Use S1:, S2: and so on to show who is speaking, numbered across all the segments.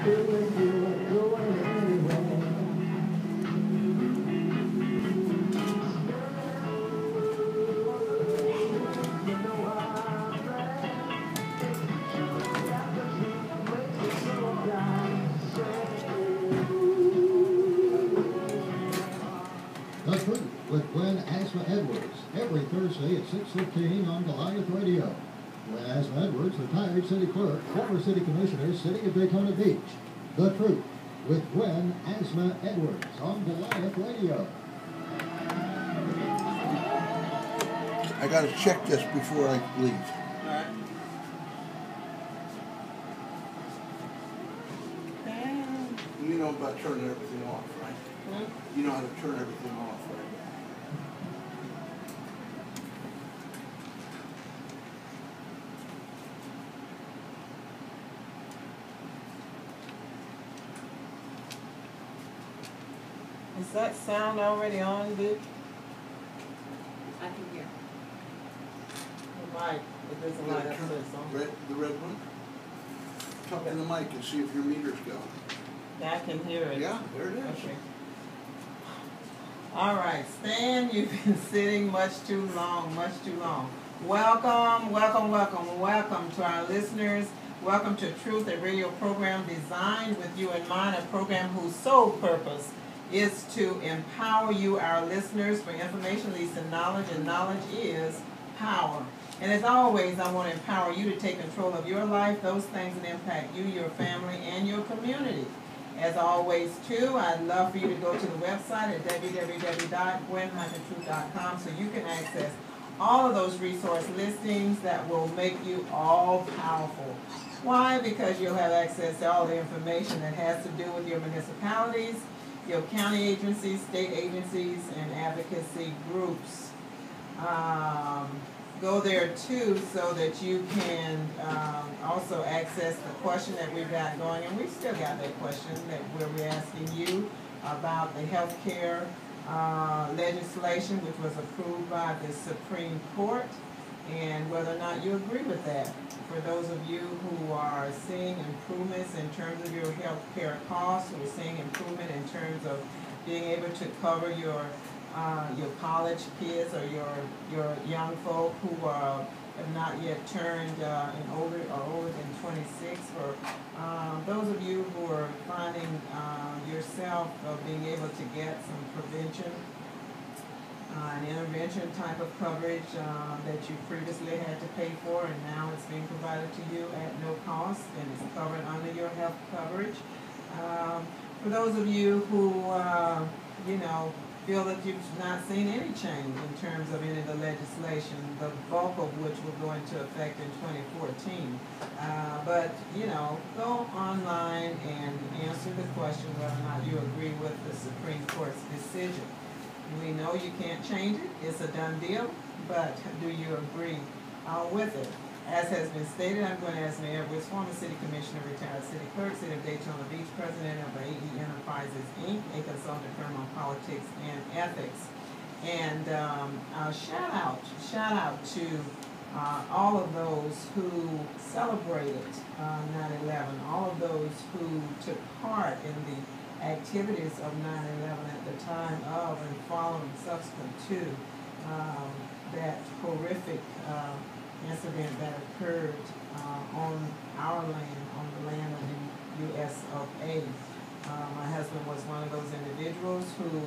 S1: The Truth with GwenAzama-Edwards, every Thursday at 6:15 on Goliath Radio. GwenAzama-Edwards, retired city clerk, former city commissioner, City of Daytona Beach. The Truth with GwenAzama-Edwards on Goliath Radio.
S2: I got to check this before I leave.
S3: All right.
S2: You know about turning everything off, right? You know how to turn everything off, right?
S3: Is that sound already on, Vic?
S4: I can hear.
S3: The mic, it doesn't light up, so it's on.
S2: The red one? Talk to the mic and see if your meters go.
S3: Yeah, I can hear it.
S2: Yeah, there it is.
S3: Okay. All right, Stan, you've been sitting much too long, much too long. Welcome, welcome, welcome, welcome to our listeners. Welcome to Truth, a radio program designed with you in mind, a program whose sole purpose is to empower you, our listeners, for information leads to knowledge, and knowledge is power. And as always, I want to empower you to take control of your life, those things that impact you, your family, and your community. As always, too, I'd love for you to go to the website at www.gwen-truth.com so you can access all of those resource listings that will make you all powerful. Why? Because you'll have access to all the information that has to do with your municipalities, your county agencies, state agencies, and advocacy groups. Go there too so that you can also access the question that we've got going, and we've still got that question that we're asking you about the health care legislation which was approved by the Supreme Court, and whether or not you agree with that. For those of you who are seeing improvements in terms of your health care costs, who are seeing improvement in terms of being able to cover your college kids or your young folk who have not yet turned older than 26, or those of you who are finding yourself being able to get some prevention an intervention type of coverage that you previously had to pay for, and now it's being provided to you at no cost and it's covered under your health coverage. For those of you who feel that you've not seen any change in terms of any of the legislation, the bulk of which will go into effect in 2014. But go online and answer the question whether or not you agree with the Supreme Court's decision. We know you can't change it, it's a done deal, but do you agree with it? As has been stated, I'm GwenAzama-Edwards, former city commissioner, retired city clerk, City of Daytona Beach, president of AE Enterprises, Inc., a consulting firm on politics and ethics. And shout out to all of those who celebrated 9/11, all of those who took part in the activities of 9/11 at the time of and following subsequent to that horrific incident that occurred on our land, on the land of the U.S. of A. My husband was one of those individuals who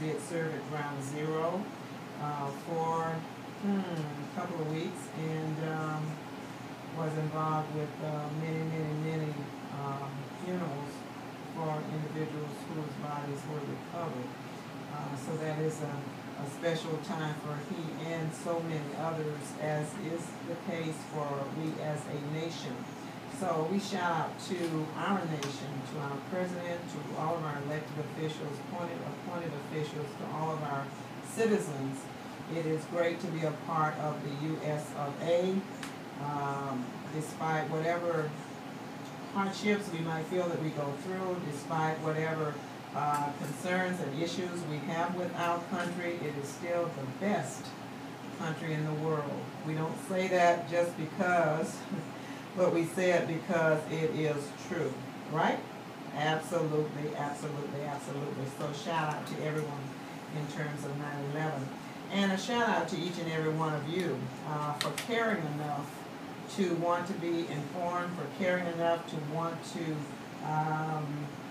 S3: did serve at Ground Zero for a couple of weeks and was involved with many funerals for individuals whose bodies were recovered. So that is a special time for he and so many others, as is the case for we as a nation. So we shout out to our nation, to our president, to all of our elected officials, appointed officials, to all of our citizens. It is great to be a part of the U.S. of A. Despite whatever hardships we might feel that we go through, despite whatever concerns and issues we have with our country, it is still the best country in the world. We don't say that just because, but we say it because it is true. right? Absolutely, absolutely, absolutely. So shout out to everyone in terms of 9/11. And a shout out to each and every one of you for caring enough to want to be informed, for caring enough to want to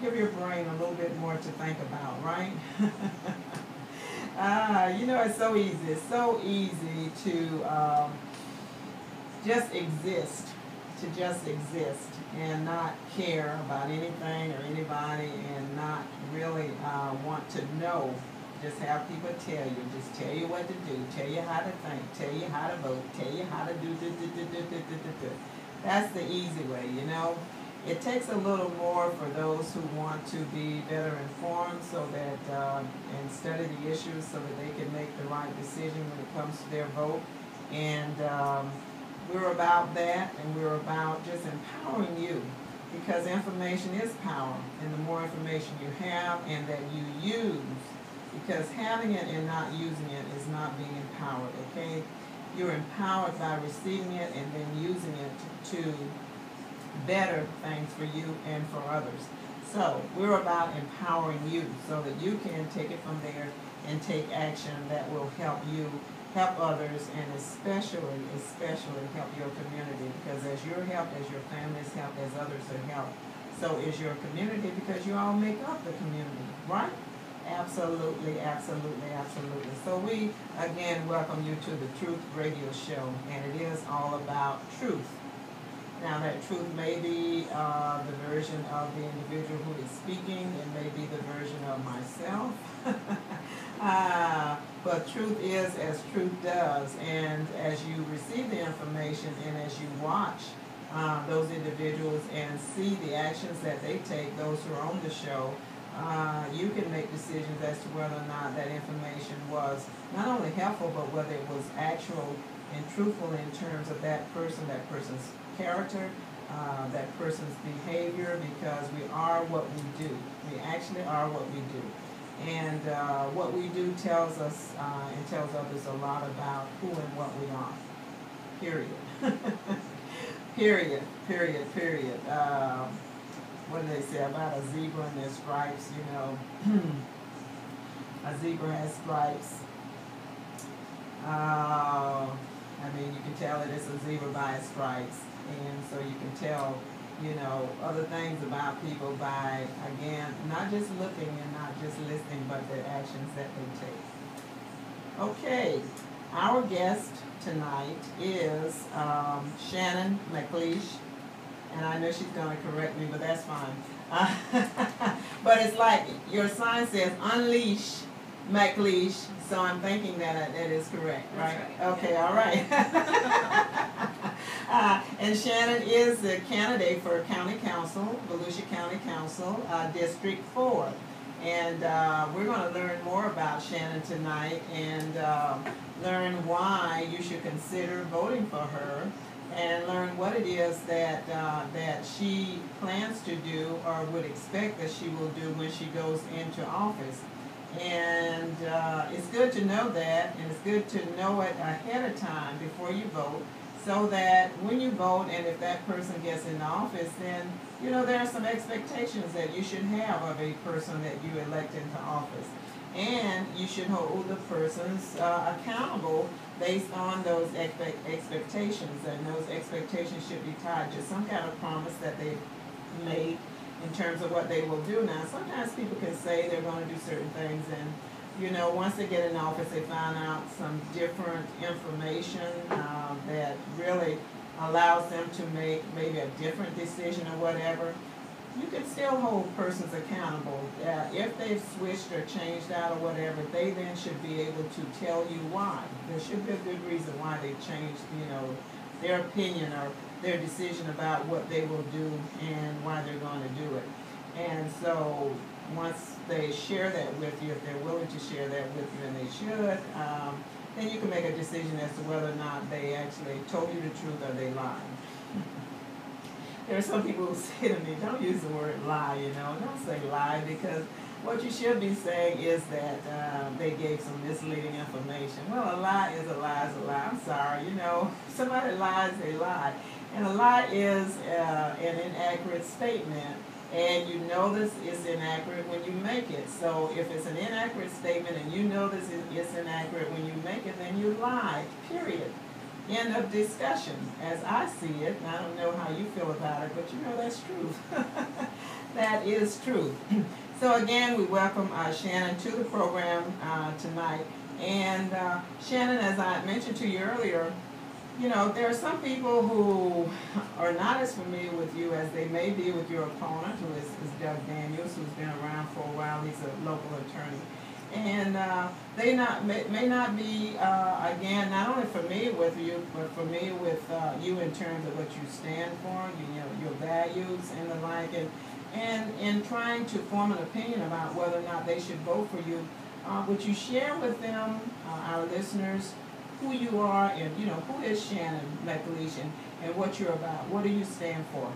S3: give your brain a little bit more to think about, right? You know, it's so easy. It's so easy to just exist, and not care about anything or anybody and not really want to know. Just have people tell you what to do, tell you how to think, tell you how to vote, tell you how to do. That's the easy way, you know. It takes a little more for those who want to be better informed so that and study the issues so that they can make the right decision when it comes to their vote. And we're about that, and we're about just empowering you, because information is power, and the more information you have and that you use, because having it and not using it is not being empowered, okay? You're empowered by receiving it and then using it to better things for you and for others. So we're about empowering you so that you can take it from there and take action that will help you, help others, and especially help your community, because as you're helped, as your family is helped, as others are helped, so is your community, because you all make up the community, right? Absolutely, absolutely, absolutely. So we, again, welcome you to the Truth Radio Show, and it is all about truth. Now, that truth may be the version of the individual who is speaking. It may be the version of myself. But truth is as truth does. And as you receive the information and as you watch those individuals and see the actions that they take, those who are on the show, you can make decisions as to whether or not that information was not only helpful, but whether it was actual and truthful in terms of that person's character, that person's behavior, because we are what we do. We actually are what we do. And what we do tells us and tells others a lot about who and what we are. Period. Period. What do they say about a zebra and their stripes? You know, a zebra has stripes. I mean, you can tell that it's a zebra by its stripes. And so you can tell, you know, other things about people by, again, not just looking and not just listening, but the actions that they take. Okay, our guest tonight is Shannon McLeish. And I know she's going to correct me, but that's fine. But it's like your sign says, Unleash McLeish, so I'm thinking that that is correct, right?
S4: That's right.
S3: Okay, all right. And Shannon is the candidate for County Council, Volusia County Council, District 4. And we're going to learn more about Shannon tonight and learn why you should consider voting for her, and learn what it is that that she plans to do or would expect that she will do when she goes into office. And it's good to know that, and it's good to know it ahead of time before you vote, so that when you vote and if that person gets in office, then you know there are some expectations that you should have of a person that you elect into office. And you should hold the persons accountable based on those expectations, and those expectations should be tied to some kind of promise that they've made in terms of what they will do. Now, sometimes people can say they're going to do certain things, and you know, once they get in office, they find out some different information that really allows them to make maybe a different decision or whatever. You can still hold persons accountable. If they've switched or changed out or whatever, they then should be able to tell you why. There should be a good reason why they changed, you know, their opinion or their decision about what they will do and why they're going to do it. And so once they share that with you, if they're willing to share that with you, and they should, then you can make a decision as to whether or not they actually told you the truth or they lied. There are some people who say to me, don't use the word lie, you know, don't say lie, because what you should be saying is that they gave some misleading information. Well, a lie is a lie is a lie. I'm sorry, you know, somebody lies, they lie. And a lie is an inaccurate statement and you know this is inaccurate when you make it. So if it's an inaccurate statement and you know this is inaccurate when you make it, then you lie, period. End of discussion, as I see it. And I don't know how you feel about it, but you know that's truth. That is truth. So again, we welcome Shannon to the program tonight. And Shannon, as I mentioned to you earlier, you know, there are some people who are not as familiar with you as they may be with your opponent, who is Doug Daniels, who's been around for a while. He's a local attorney. And they may not be, again, not only familiar with you, but familiar with you in terms of what you stand for, you know, your values and the like. And in trying to form an opinion about whether or not they should vote for you, would you share with them, our listeners, who you are and, you know, who is Shannon McLeish and what you're about? What do you stand for?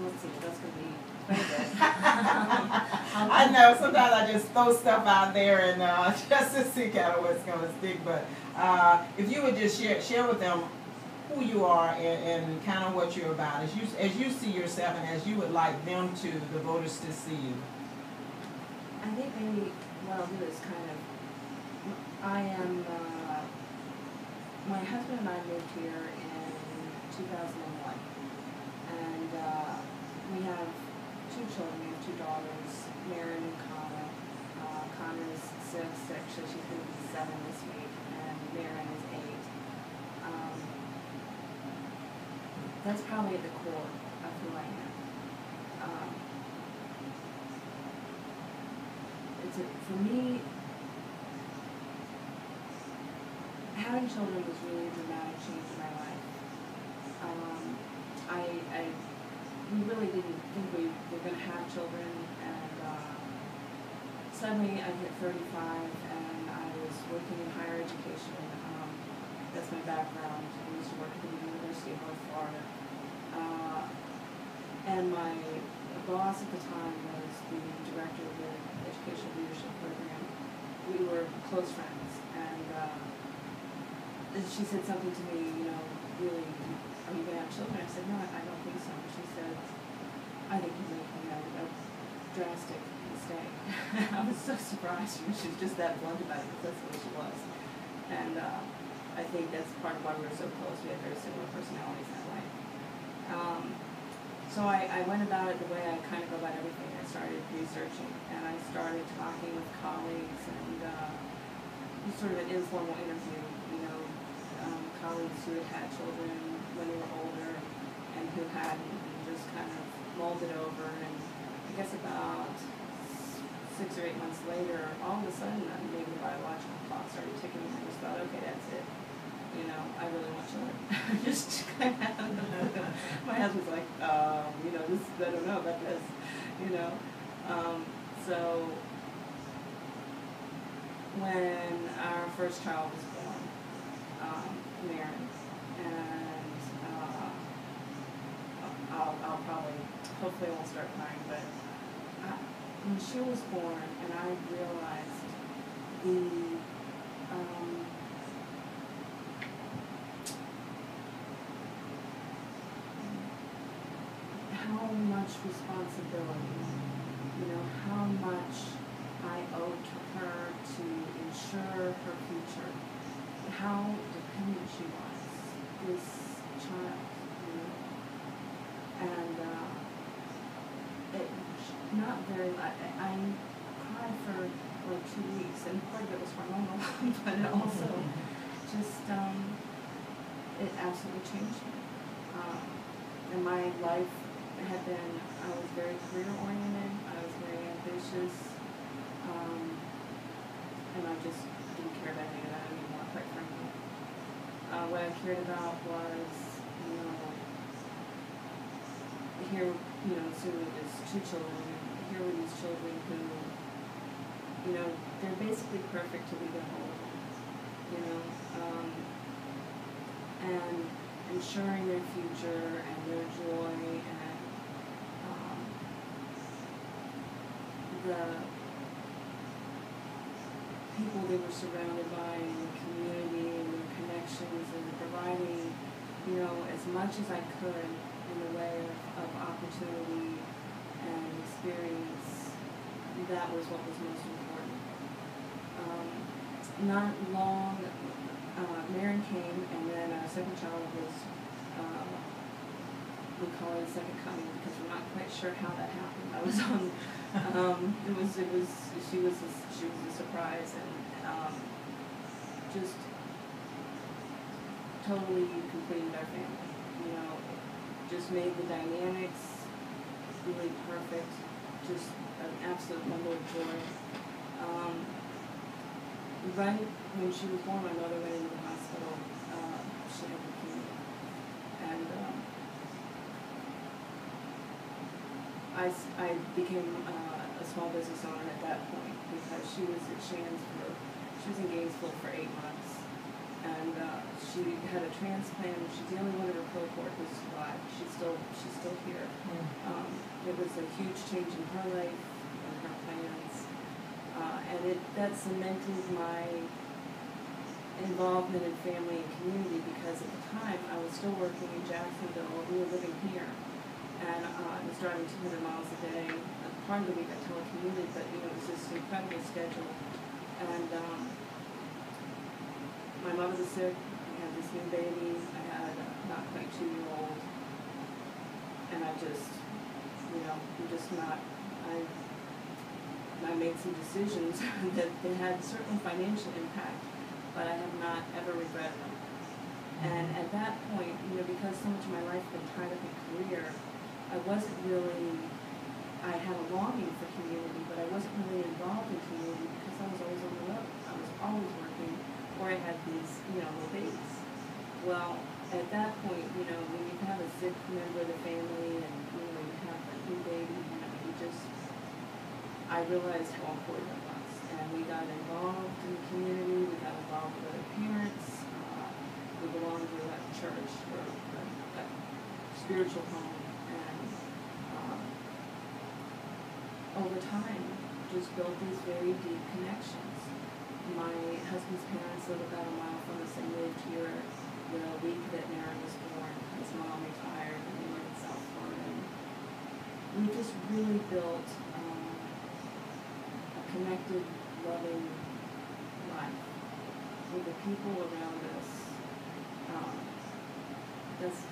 S4: Let's see, that's going to be very good.
S3: I know, sometimes I just throw stuff out there and just to see kind of what's going to stick. But if you would just share with them who you are and kind of what you're about, as you see yourself and as you would like them to, the voters to see you.
S4: I think maybe what I'll do is kind of, I am, my husband and I moved here in 2001, and we have 2 children. We have 2 daughters, Maren and Connor. Connor is 6, actually she's going to be 7 this week, and Maren is 8. That's probably at the core of who I am. For me, having children was really a dramatic change in my life. We really didn't think we were going to have children, and suddenly I hit 35 and I was working in higher education. That's my background. I used to work at the University of North Florida. And my boss at the time was the director of the Educational Leadership Program. We were close friends, and she said something to me, you know, really, are you going to have children? I said, no, I don't think so. And she said, I think you're making a drastic mistake. I was so surprised. She was just that blunt about it, because that's the way she was. And I think that's part of why we were so close. We had very similar personalities that way. So I went about it the way I kind of go about everything. I started researching, and I started talking with colleagues, and sort of an informal interview, you know, colleagues who had had children when they were older and who hadn't, and just kind of mulled it over. And I guess about 6 or 8 months later, all of a sudden, maybe the biological clock started ticking, and I just thought, okay, that's it. You know, I really want children. Just kind of, my husband's like, you know, this, I don't know about this, you know. So when our first child was born, Maren, and I'll probably, hopefully I won't start crying, but when she was born and I realized the how much responsibility, you know, how much I owe to her to ensure her future, how dependent she was, this child, you know, and it not very much. I cried for like 2 weeks, and part of it was hormonal, but it also just it absolutely changed me. And my life had been, I was very career oriented, I was very ambitious, and I just didn't care about any of that anymore, quite frankly. What I cared about was, you know, here, you know, assuming there's 2 children, here were these children who, you know, they're basically perfect till we get home, you know, and ensuring their future and their joy and the people they were surrounded by in the community and their connections and providing, you know, as much as I could in the way of opportunity and experience, that was what was most important. Not long, Maren came, and then our second child was, we call it a second coming because we're not quite sure how that happened. I was on, she was a surprise, and just totally completed our family. You know, just made the dynamics really perfect. Just an absolute bundle of joy. Right when she was born, my mother went into the hospital. She had leukemia, and I became a small business owner at that point because she was at Shannon's she was in Gainesville for 8 months, and she had a transplant. She's the only one in her cohort who survived. She's still here. It was a huge change in her life and her plans, and that cemented my involvement in family and community, because at the time I was still working in Jacksonville. We were living here, and I was driving 200 miles a day. Part of the week I telecommuted, but it was this incredible schedule. And my mother was sick. I had this new baby. I had a not quite 2-year-old, and I just, I made some decisions that they had certain financial impact, but I have not ever regretted them. And at that point, because so much of my life had been tied up in career, I had a longing for community, but I wasn't really involved in community because I was always on the road. I was always working, or I had these, little babies. Well, at that point, when you have a sick member of the family and, you have a new baby, I realized how important it was. And we got involved in the community, we got involved with other parents, we belonged to a church or a spiritual home, and over time, just built these very deep connections. My husband's parents live about a mile from us and moved here the week that Maren was born. His mom retired and we lived in South Florida. And we just really built a connected, loving life with the people around us.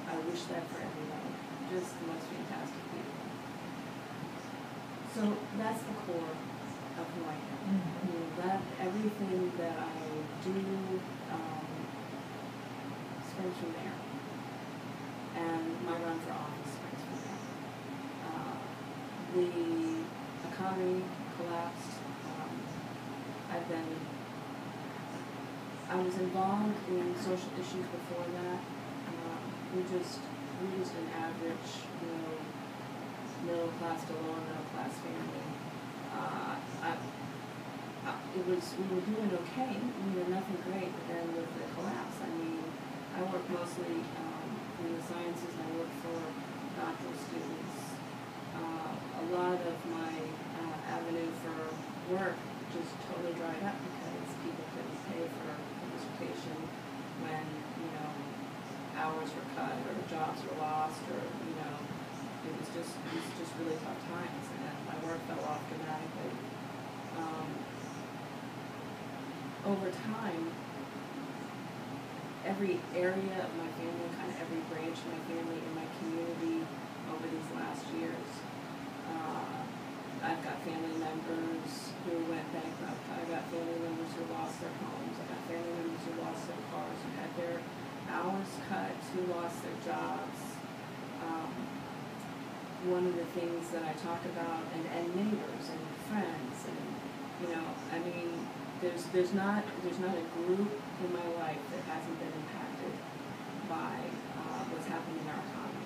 S4: I wish that for everybody. Just the most fantastic people. So that's the core of who I am. That everything that I do springs from there, and my run for office springs from there. The economy collapsed. I was involved in social issues before that. We're just an average, middle class to lower middle class family. We were doing okay. Nothing great, but then with the collapse, I work mostly in the sciences. I work for doctoral students. A lot of my avenue for work just totally dried up because people couldn't pay for a dissertation when, hours were cut or jobs were lost, or, it was just really tough times, and my work fell off dramatically. Over time, every area of my family, kind of every branch of my family in my community over these last years, I've got family members who went bankrupt. I've got family members who lost their homes. I've got family members who lost their cars, who had their hours cut, who lost their jobs. One of the things that I talk about, and neighbors and friends, and there's not a group in my life that hasn't been impacted by what's happening in our economy.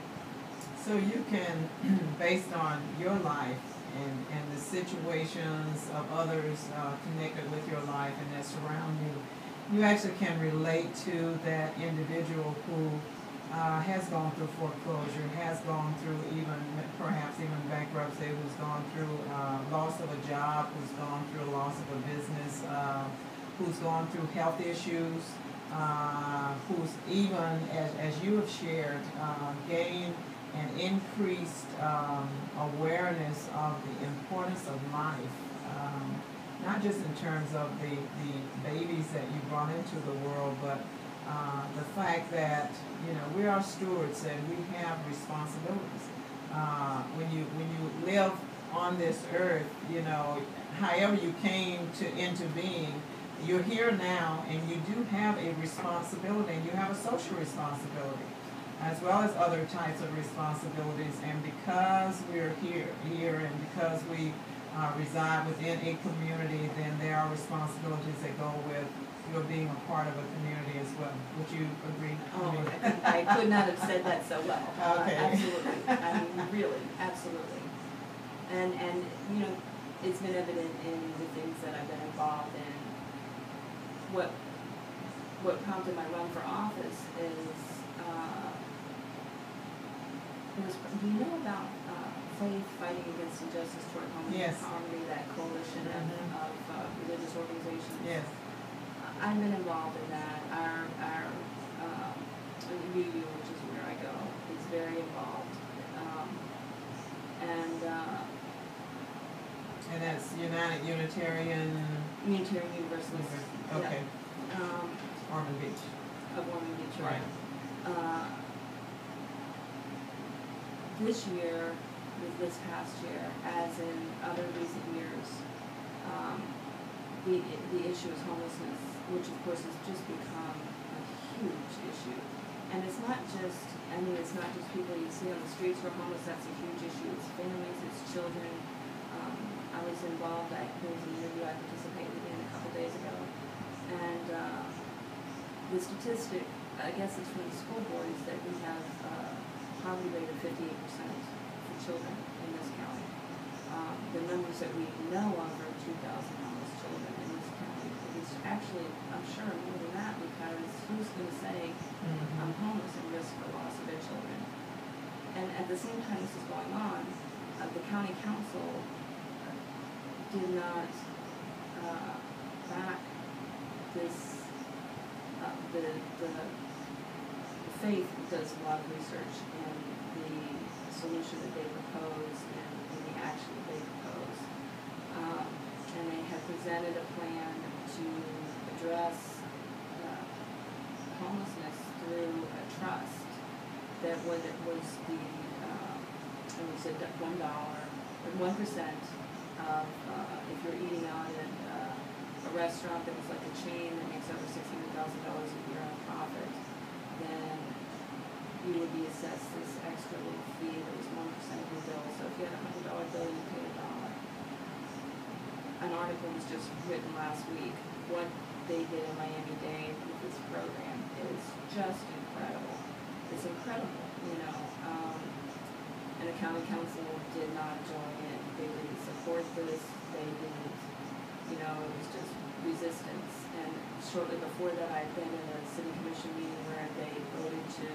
S3: So you can, based on your life and the situations of others connected with your life and that surround you, you actually can relate to that individual who has gone through foreclosure, has gone through perhaps even bankruptcy, who's gone through loss of a job, who's gone through loss of a business, who's gone through health issues, who's even, as you have shared, gained and increased awareness of the importance of life, not just in terms of the babies that you brought into the world, but the fact that, you know, we are stewards and we have responsibilities. When you live on this earth, you know, however you came into being, you're here now, and you do have a responsibility, and you have a social responsibility, as well as other types of responsibilities. And because we're here, and because we reside within a community, then there are responsibilities that go with your being a part of a community as well. Would you agree?
S4: Oh, I could not have said that so well.
S3: Okay.
S4: Absolutely. I mean, really, absolutely. And you know, it's been evident in the things that I've been involved in. What prompted my run for office is, do you know about Faith Fighting Against Injustice Toward Homelessness and Poverty, that coalition of religious organizations? Yes. I've been involved in that. Our UU, which is where I go, is very involved.
S3: And that's United Unitarian
S4: Universalist.
S3: Okay.
S4: Yeah.
S3: Ormond Beach.
S4: Of Ormond Beach,
S3: Right.
S4: This year, this past year, as in other recent years, the issue is homelessness, which of course has just become a huge issue. And it's not just, it's not just people you see on the streets who are homeless. That's a huge issue. It's families, it's children. I was involved, there was an interview I participated in a couple days ago, and the statistic, I guess it's from the school board, is that we have a poverty rate of 58% for children in this county. The numbers that we know of are 2,000 homeless children in this county. It's actually, I'm sure, more than that, because who's going to say I'm homeless and risk the loss of their children? And at the same time this is going on, the county council did not back this. The Faith does a lot of research in the solution that they propose and in the action that they propose, and they have presented a plan to address homelessness through a trust that was the it was at $1 or 1% of if you're eating out at a restaurant that was like a chain that makes over $600,000 a year on profit, then you would be assessed this extra little fee that was 1% of your bill. So if you had a $100 bill, you paid $1. An article was just written last week. What they did in Miami-Dade with this program is just incredible. It's incredible, you know. And the county council did not join in. They didn't support this. They didn't, you know, it was just resistance. And shortly before that, I'd been in a city commission meeting where they voted to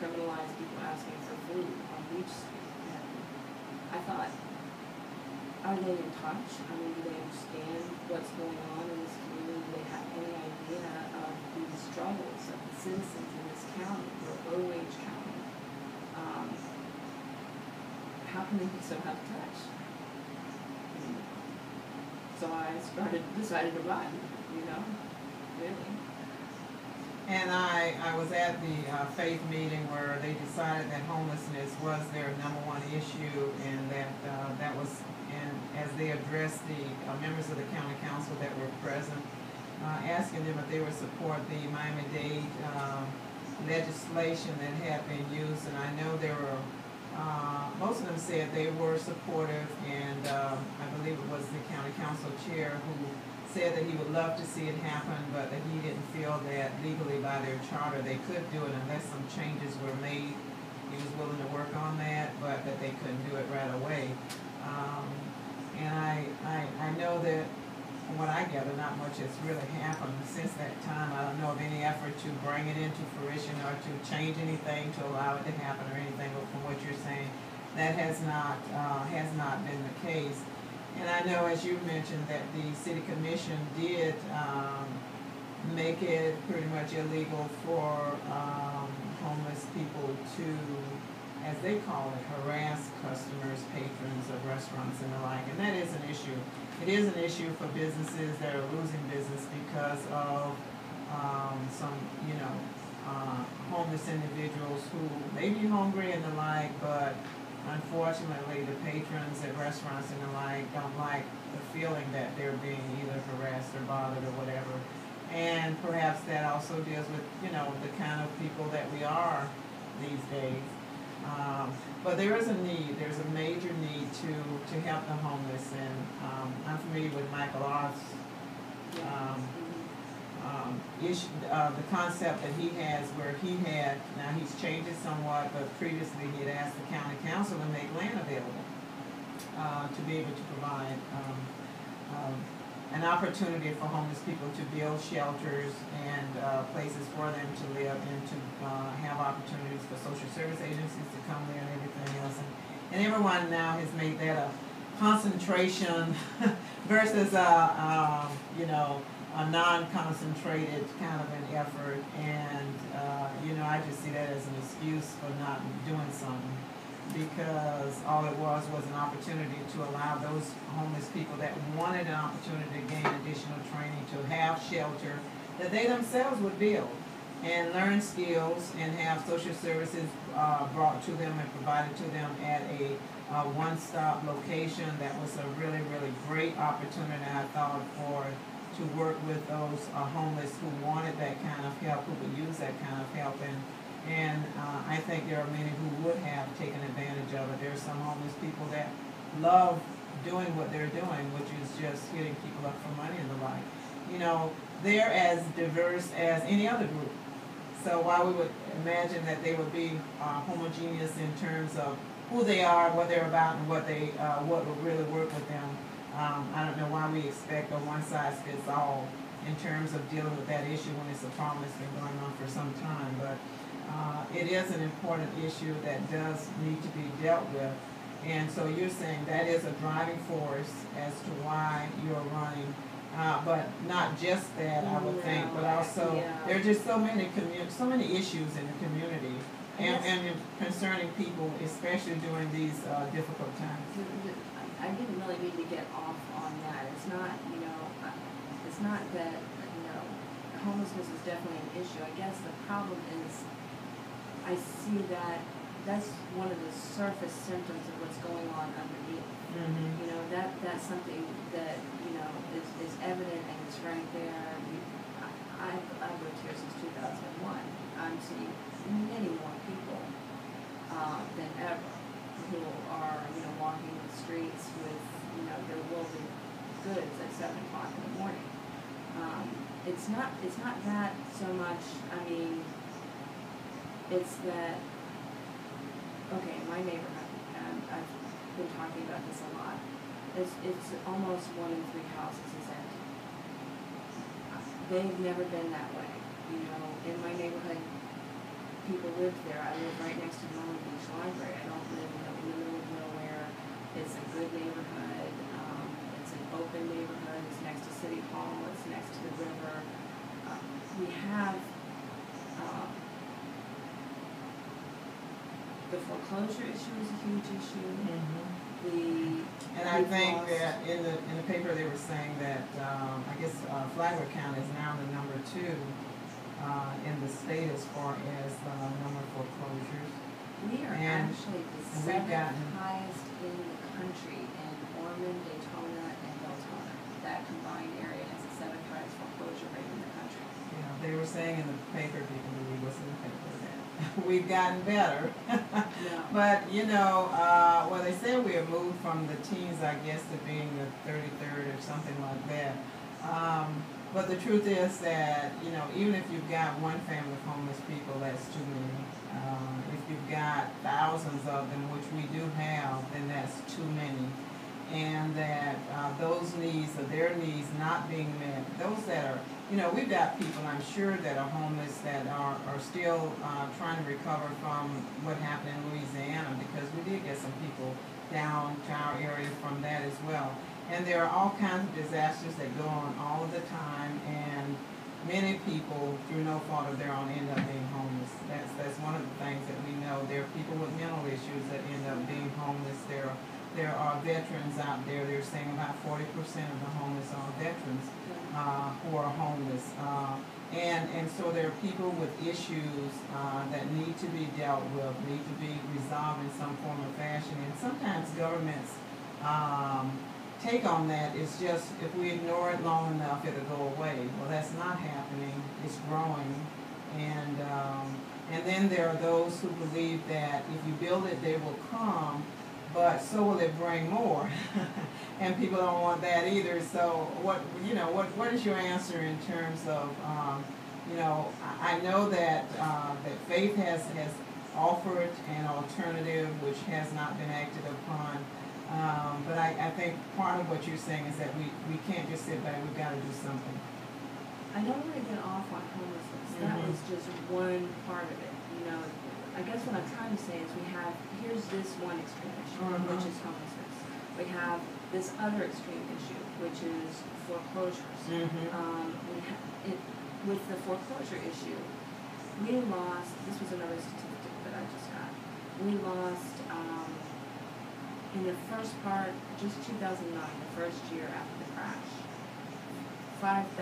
S4: criminalize people asking for food on Beach Street. And I thought, are they in touch? I mean, do they understand what's going on in this community? Do they have any idea of the struggles of the citizens in this county? We're a low-wage county. How can they be so out of touch? So I decided to run, you know, really.
S3: And I was at the Faith meeting where they decided that homelessness was their #1 issue, and that was, and as they addressed the members of the county council that were present, asking them if they would support the Miami-Dade legislation that had been used, and I know there were most of them said they were supportive, and I believe it was the county council chair who said that he would love to see it happen, but that he didn't feel that legally by their charter they could do it unless some changes were made. He was willing to work on that, but that they couldn't do it right away. And I know that, from what I gather, not much has really happened since that time. I don't know of any effort to bring it into fruition or to change anything to allow it to happen or anything. But from what you're saying, that has not been the case. And I know, as you mentioned, that the city commission did make it pretty much illegal for homeless people to as they call it, harass customers, patrons of restaurants and the like, and that is an issue. It is an issue for businesses that are losing business because of some, homeless individuals who may be hungry and the like, but unfortunately the patrons at restaurants and the like don't like the feeling that they're being either harassed or bothered or whatever. And perhaps that also deals with, the kind of people that we are these days. But there is a need, there's a major need to help the homeless, and I'm familiar with McLeish issue, the concept that he has where now he's changed it somewhat, but previously he had asked the county council to make land available to be able to provide an opportunity for homeless people to build shelters and places for them to live and to have opportunities for social service agencies to come there and everything else. And everyone now has made that a concentration versus a non-concentrated kind of an effort. And, I just see that as an excuse for not doing something, because all it was an opportunity to allow those homeless people that wanted an opportunity to gain additional training to have shelter that they themselves would build and learn skills and have social services brought to them and provided to them at a one-stop location. That was a really, really great opportunity, I thought, to work with those homeless who wanted that kind of help, who would use that kind of help. And I think there are many who would have taken advantage of it. There are some homeless people that love doing what they're doing, which is just hitting people up for money and the like. They're as diverse as any other group. So while we would imagine that they would be homogeneous in terms of who they are, what they're about, and what would really work with them, I don't know why we expect a one-size-fits-all in terms of dealing with that issue when it's a problem that's been going on for some time. But it is an important issue that does need to be dealt with. And so you're saying that is a driving force as to why you're running. But not just that, I would think, but also there are just so many issues in the community and concerning people, especially during these difficult times.
S4: I didn't really mean to get off on that. It's not, it's not that, homelessness is definitely an issue. I guess the problem is I see that that's one of the surface symptoms of what's going on underneath. Mm-hmm. That's something that, is evident and it's right there. I've lived here since 2001. I'm seeing many more people than ever who are, walking the streets with, their woven goods at 7 o'clock in the morning. It's not that so much. It's that, okay, in my neighborhood, and I've been talking about this a lot, it's almost 1 in 3 houses is empty. They've never been that way. In my neighborhood, people lived there. I live right next to the Norman Beach Library. I don't live in the middle of nowhere. It's a good neighborhood. It's an open neighborhood. It's next to City Hall. It's next to the river. We have the foreclosure issue is a huge issue. Mm-hmm.
S3: And I think that in the paper they were saying that I guess Flagler County is now the number 2 in the state as far as the number of foreclosures.
S4: We are actually the 7th highest in the country in Ormond, Daytona, and Deltona. That combined area has the 7th highest foreclosure rate in the country.
S3: Yeah, they were saying in the paper, if you can believe what's in the paper, that we've gotten better.
S4: Yeah.
S3: But, they say we have moved from the teens, I guess, to being the 33rd or something like that. But the truth is that, even if you've got one family of homeless people, that's too many. If you've got thousands of them, which we do have, then that's too many. And that those needs, or their needs not being met, those that are, we've got people, I'm sure, that are homeless that are still trying to recover from what happened in Louisiana, because we did get some people down to our area from that as well. And there are all kinds of disasters that go on all of the time, and many people, through no fault of their own, end up being homeless. That's one of the things that we know. There are people with mental issues that end up being homeless. There are veterans out there. They're saying about 40% of the homeless are veterans who are homeless. And so there are people with issues that need to be dealt with, need to be resolved in some form or fashion. And sometimes governments take on that is just, if we ignore it long enough, it'll go away. Well, that's not happening. It's growing. And then there are those who believe that if you build it, they will come, but so will it bring more. And people don't want that either. So what is your answer in terms of, I know that faith has offered an alternative which has not been acted upon. But I think part of what you're saying is that we can't just sit back, we've got to do something.
S4: I don't want to get off on homelessness. That was just one part of it. I guess what I'm trying to say is here's this one extreme issue, which is homelessness. We have this other extreme issue, which is foreclosures. With the foreclosure issue, we lost, this was another statistic that I just got, we lost, in the first part, just 2009, the first year after the crash, 5,000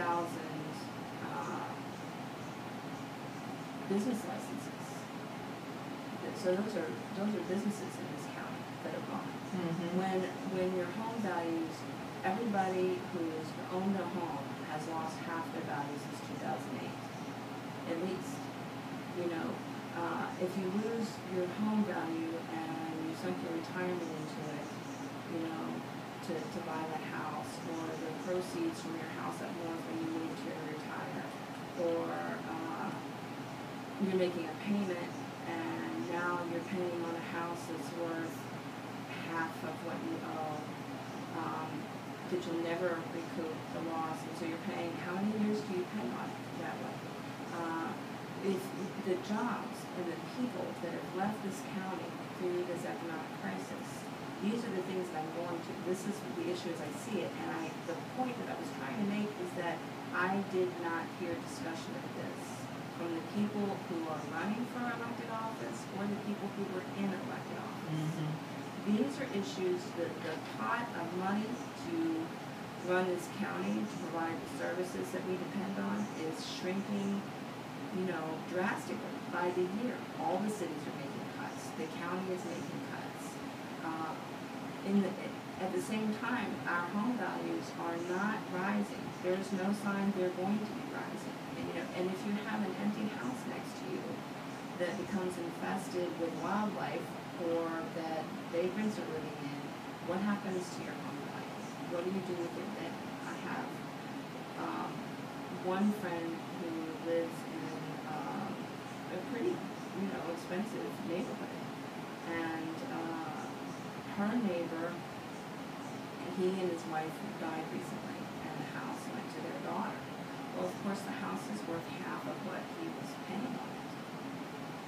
S4: business licenses. So those are businesses in this county that are gone. When your home values, everybody who's owned a home has lost half their value since 2008, at least. If you lose your home value and you sunk your retirement into it, to buy that house, or the proceeds from your house up north when you need to retire, or you're making a payment and now you're paying on a house that's worth half of what you owe, that you'll never recoup the loss, and so you're paying, how many years do you pay on it that way? If the jobs and the people that have left this county through this economic crisis, these are the things that I'm going to. This is the issue as I see it, and the point that I was trying to make is that I did not hear discussion of this from the people who are running for elected office or the people who were in elected office. These are issues that the pot of money to run this county, to provide the services that we depend on, is shrinking, drastically by the year. All the cities are making cuts. The county is making cuts. At the same time, our home values are not rising. There's no sign they're going to be rising. And if you have an empty house next to you that becomes infested with wildlife, or that vagrants are living in, what happens to your home value? What do you do with it then? I have one friend who lives in a pretty, expensive neighborhood, and her neighbor, he and his wife died recently, and the house went to their daughter. Well, of course, the house is worth half of what he was paying on it.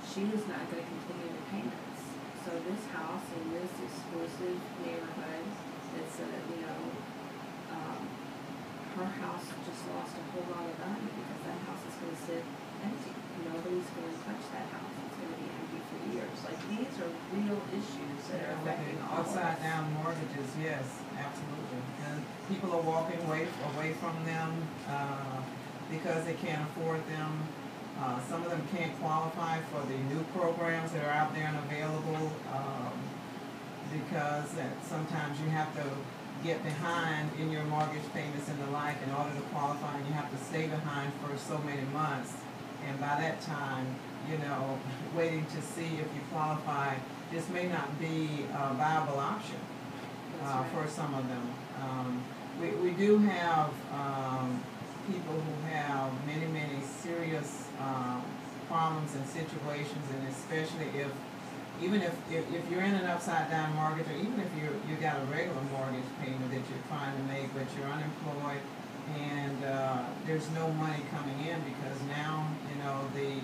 S4: She is not going to continue the payments. So this house in this exclusive neighborhood, it's her house just lost a whole lot of value because that house is going to sit empty. Nobody's going to touch that house. It's going to be empty for years. Like, these are real issues that are affecting all of us.
S3: Upside down mortgages, yes, absolutely. And people are walking away from them because they can't afford them. Some of them can't qualify for the new programs that are out there and available because sometimes you have to get behind in your mortgage payments and the like in order to qualify, and you have to stay behind for so many months. And by that time, waiting to see if you qualify, this may not be a viable option for some of them. We do have people who have many serious problems and situations, and especially even if you're in an upside down mortgage, or even if you got a regular mortgage payment that you're trying to make, but you're unemployed and there's no money coming in because now the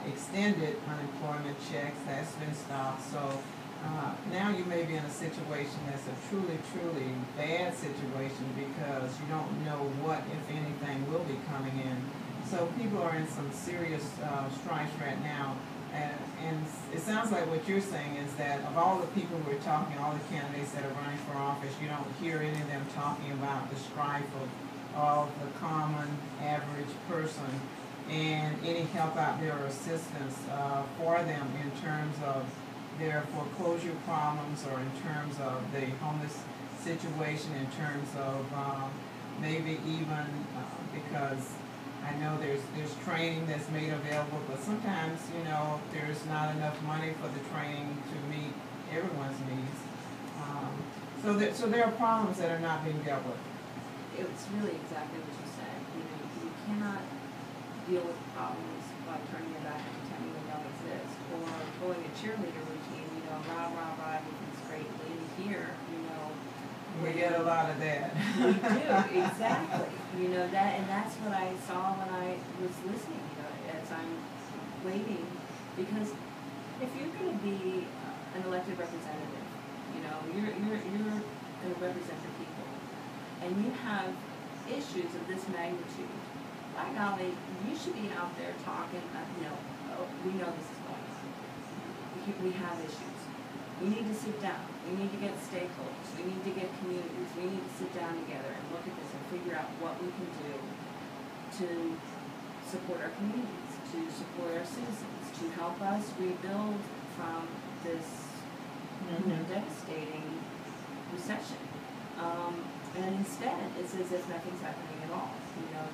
S3: extended unemployment checks, that's been stopped. So now you may be in a situation that's a truly bad situation because you don't know what, if anything, will be coming in. So people are in some serious strife right now. And it sounds like what you're saying is that of all the people who are talking, all the candidates that are running for office, you don't hear any of them talking about the strife of the common average person and any help out there or assistance for them in terms of their foreclosure problems or in terms of the homeless situation, in terms of maybe even because I know there's training that's made available, but sometimes, you know, there's not enough money for the training to meet everyone's needs. So there are problems that are not being dealt with.
S4: It's really exactly what you said. You know, you cannot deal with problems by turning your back and pretending they don't exist, or going a cheerleader routine, you know, rah, rah, rah, everything's great. And here, you know,
S3: We get a lot of that.
S4: we do, exactly. You know, that's what I saw when I was listening, you know, as I'm waiting. Because if you're going to be an elected representative, you know, you're going to represent the people, and you have issues of this magnitude, by golly, you should be out there talking, you know, oh, we know this is going on. We have issues. We need to sit down. We need to get stakeholders. We need to get communities. We need to sit down together and look at this and figure out what we can do to support our communities, to support our citizens, to help us rebuild from this devastating recession. And instead, it's as if nothing's happening at all. You know,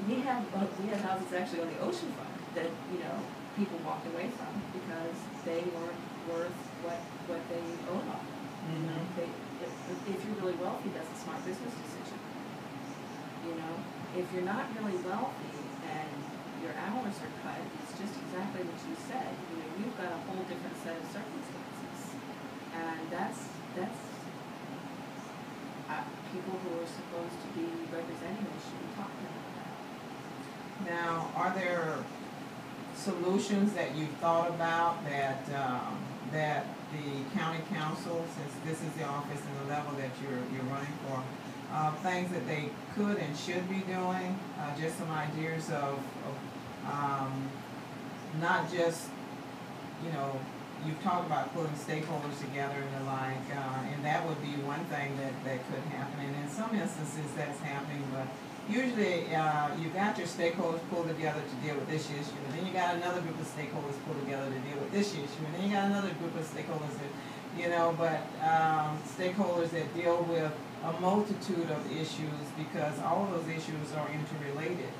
S4: we have houses actually on the ocean front that, you know, people walked away from because they weren't worth what they owed on. You know, if you're really wealthy, that's a smart business decision. You know, if you're not really wealthy and your hours are cut, it's just exactly what you said. You know, you've got a whole different set of circumstances, and that's people who are supposed to be representing us should be talking about that.
S3: Now, are there solutions that you've thought about that that the county council, since this is the office and the level that you're running for, things that they could and should be doing? Just some ideas of not just, you know, you've talked about putting stakeholders together and the like, and that would be one thing that could happen. And in some instances that's happening, but usually you've got your stakeholders pulled together to deal with this issue, and then you got another group of stakeholders pulled together to deal with this issue, and then you got another group of stakeholders that, you know, but stakeholders that deal with a multitude of issues because all of those issues are interrelated.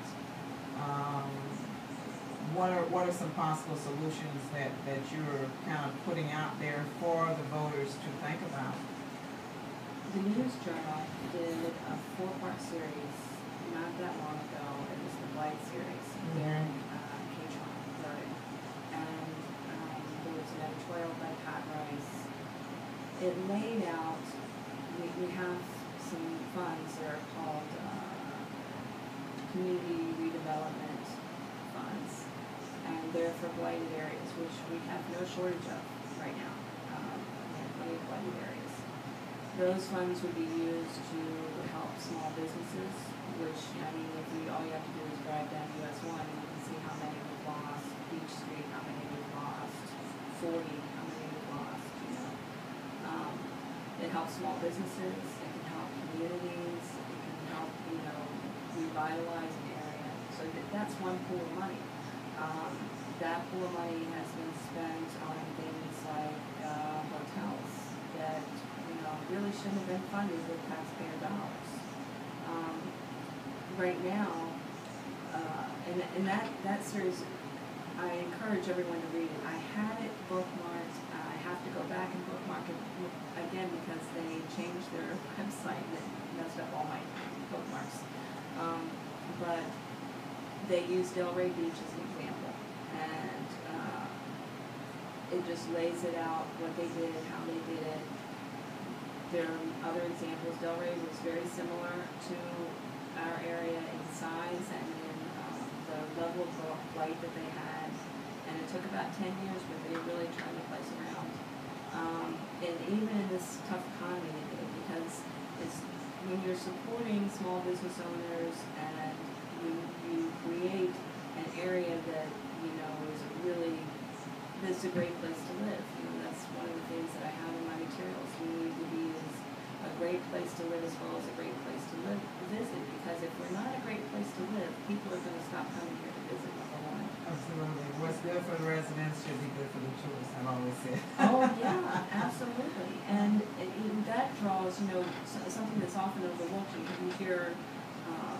S3: What are some possible solutions that you're kind of putting out there for the voters to think about?
S4: The News Journal did a 4-part series not that long ago. It was the Blight series here in Catron, Florida. And there was an editorial by Pat Rice. It laid out, we have some funds that are called community redevelopment funds. And they're for blighted areas, which we have no shortage of right now. We have plenty of blighted areas. Those funds would be used to help small businesses, which, I mean, all you have to do is drive down US 1 and you can see how many we've lost, Beach Street, how many we've lost, 40, how many we've lost, you know. It helps small businesses, it can help communities, it can help, you know, revitalize an area. So that's one pool of money. That pool of money has been spent on things like hotels that, you know, really shouldn't have been funded with taxpayer dollars. Right now, and that series, I encourage everyone to read it. I had it bookmarked. I have to go back and bookmark it again because they changed their website and it messed up all my bookmarks. But they used Delray Beach as an example. And it just lays it out, what they did, how they did it. There are other examples. Delray was very similar to our area in size and in the level of blight that they had. And it took about 10 years, but they really turned the place around. And even in this tough economy, they did, because it's, when you're supporting small business owners and you create an area that, you know, is really, that's a great place to live. You know, that's one of the things that I have in my materials. We need to be a great place to live as well as a great place to visit, because if we're not a great place to live, people are going to stop coming here to visit, number one.
S3: Absolutely. What's good for the residents should be good for the tourists, I've always said.
S4: Oh, yeah, absolutely. And that draws, you know, something that's often overlooked. You hear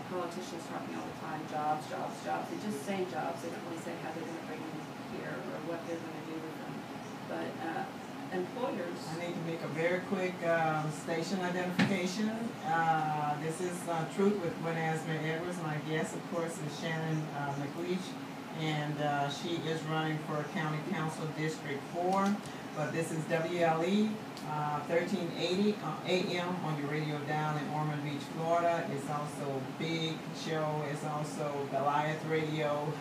S4: politicians talking all the time, jobs, jobs, jobs. They just say jobs. They don't really say how they're going to bring them here or what they're going to do with them. But employers...
S3: I need to make a very quick station identification. This is Truth with GwenAzama-Edwards. My guest, of course, is Shannon McLeish, and she is running for County Council District 4. But this is WLE 1380 AM on your radio dial in Ormond Beach, Florida. It's also Big Show. It's also Goliath Radio.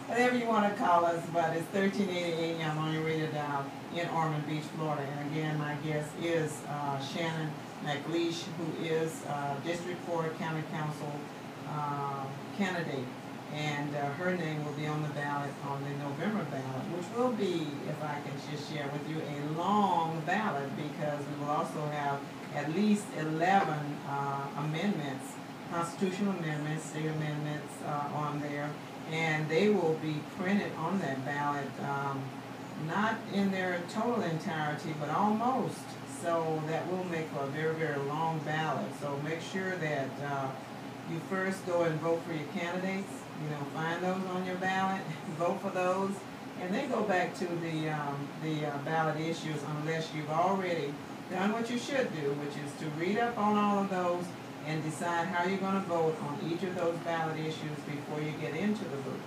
S3: Whatever you want to call us, but it's 1380 AM on your radio dial in Ormond Beach, Florida. And again, my guest is Shannon McLeish, who is District 4 County Council candidate. And her name will be on the ballot on the November ballot, which will be, if I can just share with you, a long ballot, because we will also have at least 11 amendments, constitutional amendments, state amendments on there, and they will be printed on that ballot, not in their total entirety, but almost. So that will make for a very, very long ballot. So make sure that you first go and vote for your candidates. You know, find those on your ballot, vote for those, and then go back to the ballot issues unless you've already done what you should do, which is to read up on all of those and decide how you're going to vote on each of those ballot issues before you get into the booth.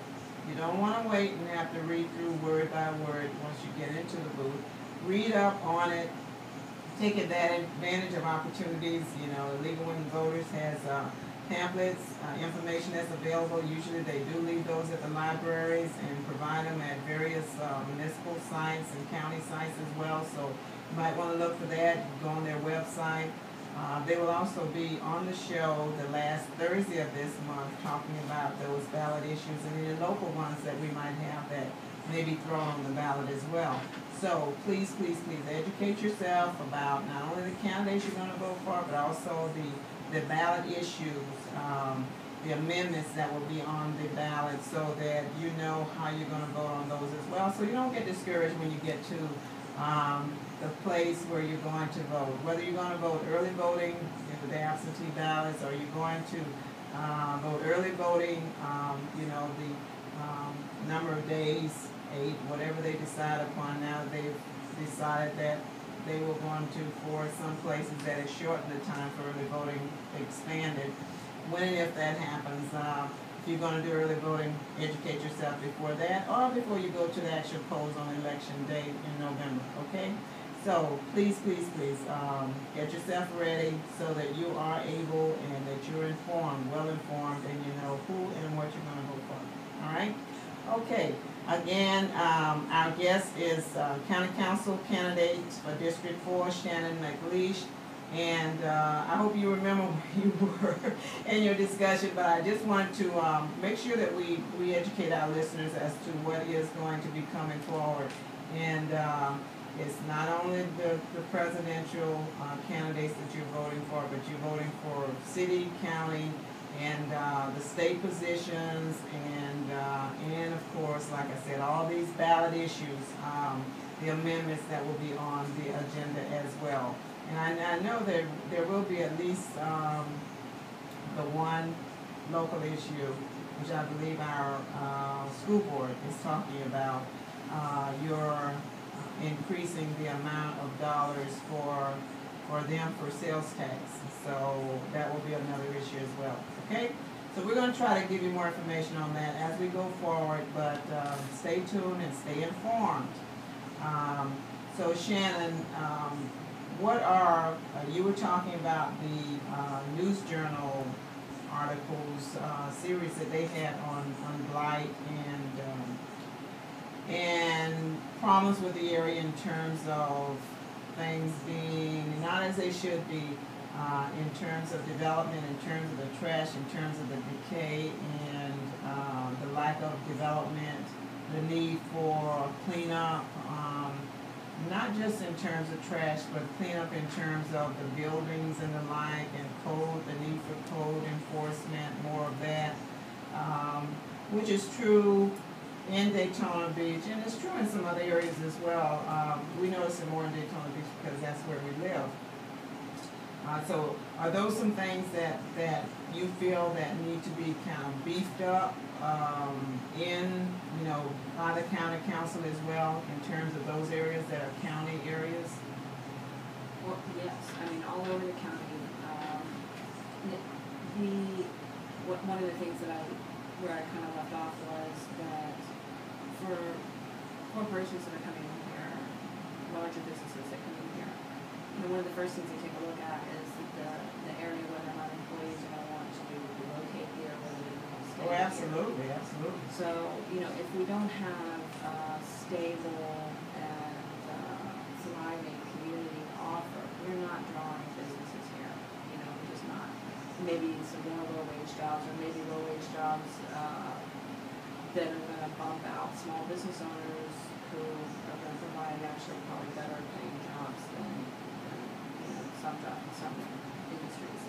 S3: You don't want to wait and have to read through word by word once you get into the booth. Read up on it, take advantage of opportunities. You know, the League of Women Voters has pamphlets, information that's available. Usually they do leave those at the libraries and provide them at various municipal sites and county sites as well. So you might want to look for that. Go on their website. They will also be on the show the last Thursday of this month talking about those ballot issues and any local ones that we might have that may be thrown on the ballot as well. So please, please, please educate yourself about not only the candidates you're going to vote for, but also the ballot issues, the amendments that will be on the ballot, so that you know how you're going to vote on those as well. So you don't get discouraged when you get to the place where you're going to vote. Whether you're going to vote early voting with the absentee ballots, or you're going to vote early voting, you know, the number of days, 8, whatever they decide upon. Now they've decided that they will going to, for some places that has shortened the time for early voting, expanded. When and if that happens, if you're going to do early voting, educate yourself before that, or before you go to the actual polls on election day in November, okay? So please, please, please, get yourself ready so that you are able and that you're informed, well informed, and you know who and what you're going to vote for, all right? Okay. Again, our guest is County Council candidate for District 4, Shannon McLeish, and I hope you remember where you were in your discussion, but I just wanted to make sure that we educate our listeners as to what is going to be coming forward. And it's not only the presidential candidates that you're voting for, but you're voting for city, county, and the state positions, and of course, like I said, all these ballot issues, the amendments that will be on the agenda as well. And I know that there will be at least the one local issue, which I believe our school board is talking about, your increasing the amount of dollars for them for sales tax. So that will be another issue as well. Okay? So we're going to try to give you more information on that as we go forward, but stay tuned and stay informed. So Shannon, what are, you were talking about the News Journal articles, series that they had on blight and problems with the area in terms of things being not as they should be. in terms of development, in terms of the trash, in terms of the decay and the lack of development, the need for cleanup, not just in terms of trash, but cleanup in terms of the buildings and the like, and code, the need for code enforcement, more of that, which is true in Daytona Beach, and it's true in some other areas as well. We notice it more in Daytona Beach because that's where we live. So are those some things that you feel that need to be kind of beefed up by the county council as well, in terms of those areas that are county areas?
S4: Well, yes, I mean, all over the county. One of the things where I kind of left off was that for corporations that are coming in here, larger businesses that come in here, one of the first things they take a look at is the area whether or not employees are going to want to relocate here, whether they want to stay here.
S3: Absolutely, absolutely.
S4: So, if we don't have a stable and thriving community to offer, we're not drawing businesses here. We're just not. Maybe some more low-wage jobs, or maybe low-wage jobs that are going to bump out small business owners who are going to provide actually probably better paying jobs than some industries.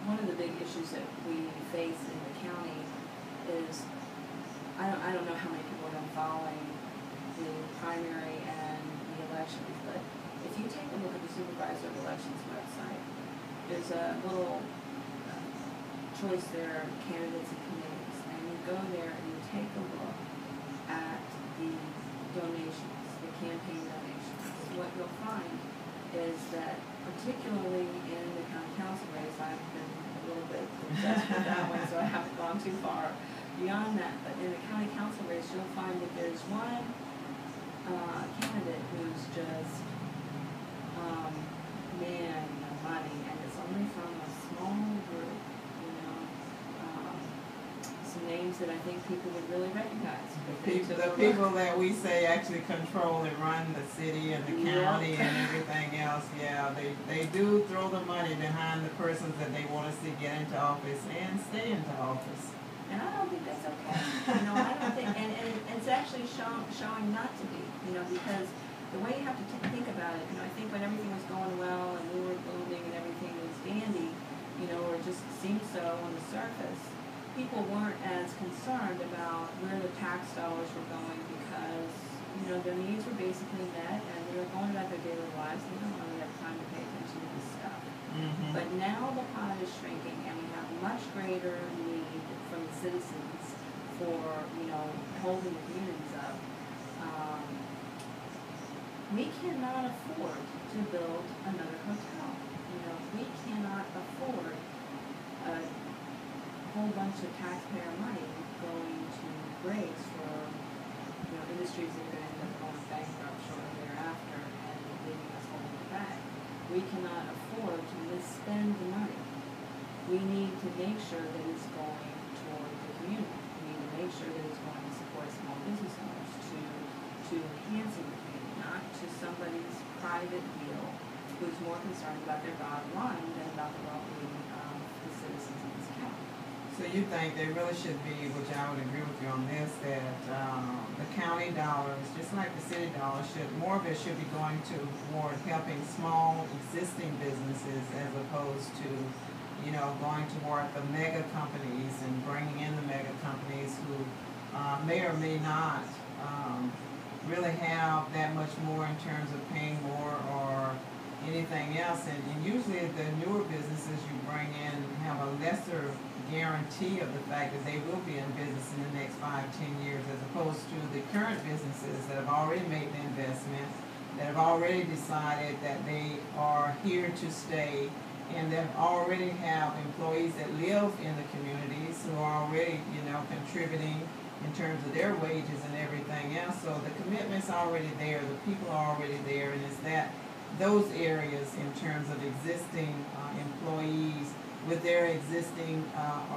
S4: One of the big issues that we face in the county is, I don't know how many people have been following the primary and the elections, but if you take a look at the Supervisor of Elections website, there's a little choice there, candidates and committees, and you go there and you take a look at the donations, the campaign donations. What you'll find is that, particularly in the county council race, I've been a little bit obsessed with that one, so I haven't gone too far beyond that, but in the county council race, you'll find that there's one candidate who's just money, and it's only from a small group, some names that I think people would really recognize.
S3: The people that we say actually control and run the city and the county and everything else, they do throw the money behind the persons that they want to see get into office and stay into office.
S4: And I don't think that's okay. I don't think, and it's actually showing not to be, because the way you have to think about it, I think when everything was going well and we were booming and everything was dandy, or it just seemed so on the surface, people weren't as concerned about where the tax dollars were going because, their needs were basically met and they were going about their daily lives and they don't really have time to pay attention to this stuff. Mm-hmm. But now the pie is shrinking and we have much greater need from the citizens for, holding the communities up. We cannot afford to build another hotel. We cannot afford a whole bunch of taxpayer money going to breaks for industries that are going to end up going bankrupt shortly thereafter and leaving us holding the bag. We cannot afford to misspend the money. We need to make sure that it's going toward the community. We need to make sure that it's going to support small business owners, to enhancing the community, not to somebody's private deal who's more concerned about their bottom line than about the well-being of the citizens of this county.
S3: So you think there really should be, which I would agree with you on this, that the county dollars, just like the city dollars, more of it should be going toward helping small existing businesses as opposed to, going toward the mega companies and bringing in the mega companies who may or may not really have that much more in terms of paying more or anything else. And usually the newer businesses you bring in have a lesser guarantee of the fact that they will be in business in the next 5-10 years, as opposed to the current businesses that have already made the investment, that have already decided that they are here to stay, and that already have employees that live in the communities who are already, contributing in terms of their wages and everything else. So the commitment's already there, the people are already there, and it's that those areas in terms of existing employees with their existing,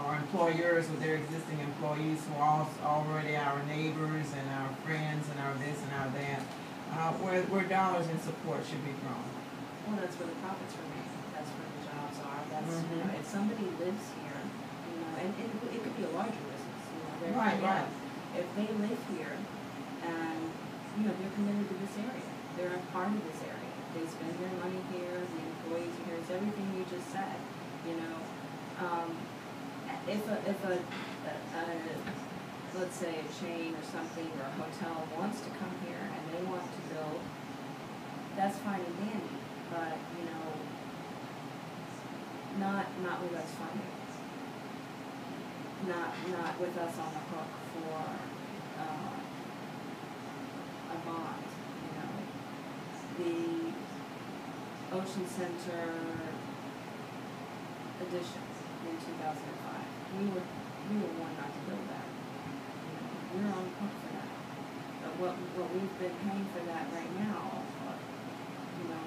S3: or employers with their existing employees who are already our neighbors and our friends and our this and our that. where dollars in support should be thrown.
S4: Well, that's where the profits remain, that's where the jobs are, that's, you know, if somebody lives here, you know, and it could be a larger business, you know, they're,
S3: Right.
S4: if they live here and, you know, they're committed to this area, they're a part of this area, they spend their money here, the employees are here, it's everything you just said, you know. If a let's say a chain or something or a hotel wants to come here and they want to build, that's fine and dandy, but, you know, not with us funding. Not with us on the hook for a bond, you know. The Ocean Center addition in 2005, we were one not to build that. You know, we're on the hook for that. But what we've been paying for that right now, you know,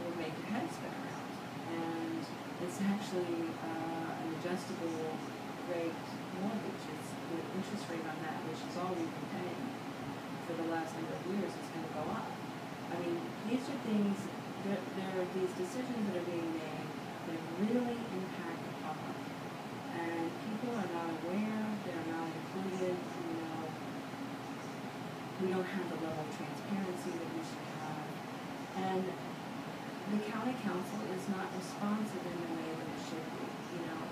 S4: will make your head spin around. And it's actually an adjustable rate mortgage. It's the interest rate on that, which is all we've been paying for the last number of years, is going to go up. I mean, these are things, there are these decisions that are being made that really impact the public. And people are not aware, they're not included, you know, we don't have the level of transparency that we should have. And the county council is not responsive in the way that it should be, you know.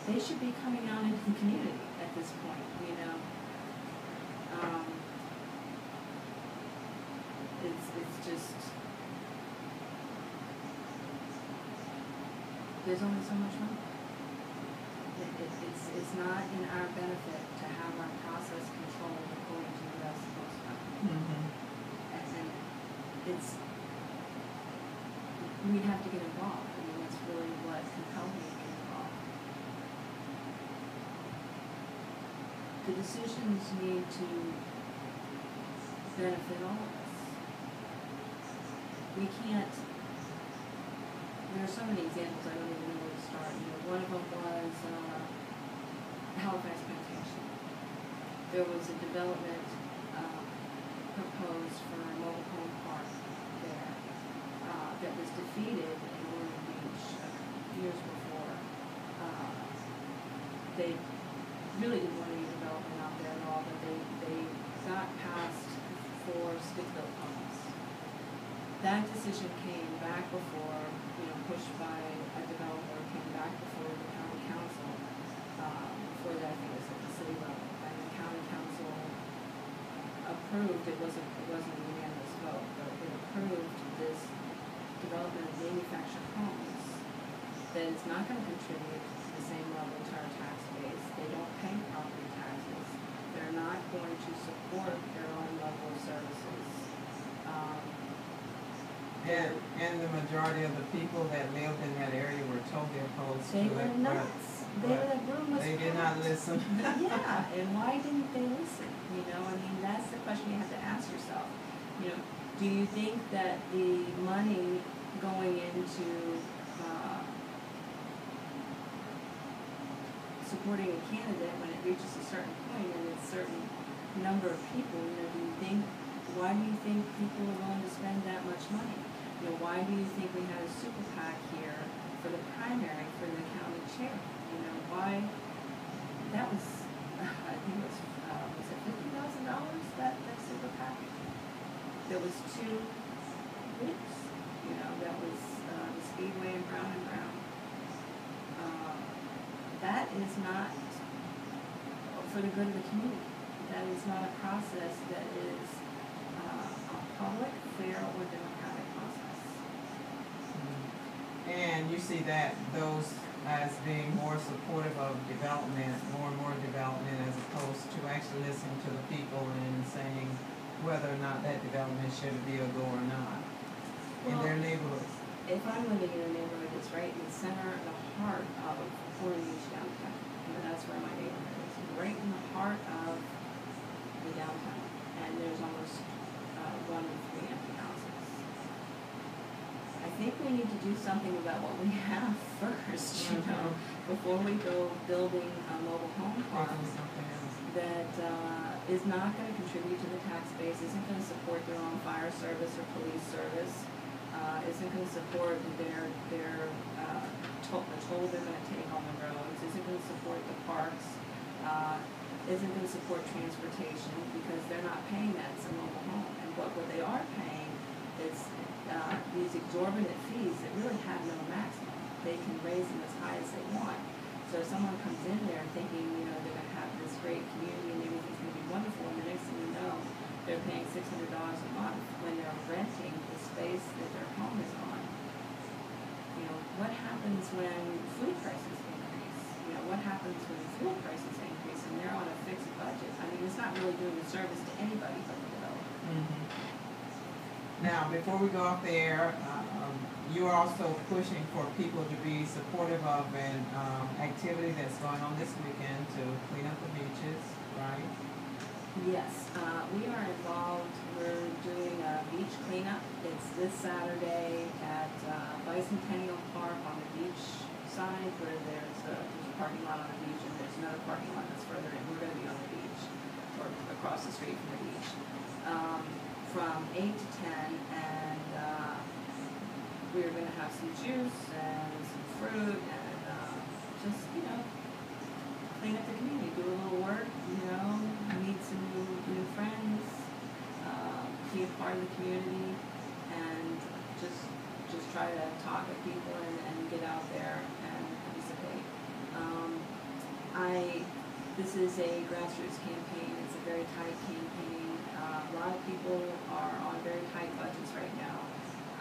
S4: They should be coming out into the community at this point, you know. It's just, there's only so much money. It's not in our benefit to have our process controlled according to what it's supposed to. And it's, we have to get involved. I mean, that's really what compelled me to get involved. The decisions need to benefit all of us. We can't, there are so many examples, I don't even know where to start. You know, one of them was Halifax Plantation. There was a development proposed for a mobile home park there that was defeated in Ormond Beach years before. They really didn't want any development out there at all, but they got passed for stick-built homes. That decision came back before, you know, pushed by a developer, came back before the county council. Before that, I think it was at the city level, and the county council approved. It wasn't a unanimous vote, but it approved this development of manufactured homes that is not going to contribute to the same level to our tax base. They don't pay property taxes. They're not going to support their own level of services.
S3: And the majority of the people that lived in that area were totally opposed to it.
S4: They were nuts. The room was
S3: They did not listen.
S4: Yeah, and why didn't they listen? You know, I mean, that's the question you have to ask yourself. You know, do you think that the money going into supporting a candidate when it reaches a certain point and a certain number of people, you know, why do you think people are willing to spend that much money? You know, why do you think we had a super PAC here for the primary for the county chair? You know, why? That was, I think it was it $50,000 that super PAC? There was 2 groups. You know, that was the Speedway and Brown and Brown. That is not for the good of the community. That is not a process that is a public, fair, or democratic process.
S3: And you see that those as being more supportive of development, more and more development, as opposed to actually listening to the people and saying whether or not that development should be a go or not in their neighborhoods.
S4: If I'm living in a neighborhood that's right in the center, the heart of Ormond Beach downtown, you know, that's where my neighborhood is, right in the heart of the downtown, and there's almost 1 in 3 empty houses. I think we need to do something about what we have first, you know, before we go building mobile home parks that is not going to contribute to the tax base, isn't going to support their own fire service or police service, isn't going to support their the toll they're going to take on the roads, isn't going to support the parks, isn't going to support transportation because they're not paying that as a mobile home. And what they are paying is these exorbitant fees that really have no maximum. They can raise them as high as they want. So if someone comes in there thinking, you know, they're going to have this great community and everything's going to be wonderful, and the next thing you know, they're paying $600 a month when they're renting the space that their home is on. You know, what happens when food prices increase? You know, what happens when fuel prices increase and they're on a fixed budget? I mean, it's not really doing a service to anybody but the developer.
S3: Mm-hmm. Now, before we go off the air, you're also pushing for people to be supportive of an activity that's going on this weekend to clean up the beaches, right?
S4: Yes, we are involved. We're doing a beach cleanup. It's this Saturday at Bicentennial Park on the beach side where there's a parking lot on the beach and there's another parking lot that's further in. We're going to be on the beach or across the street from the beach from 8 to 10, and we're going to have some juice and some fruit and just, you know, clean up the community, do a little work, you know, meet some new friends, be a part of the community, and just try to talk with people and get out there and participate. This is a grassroots campaign. It's a very tight campaign. A lot of people are on very tight budgets right now.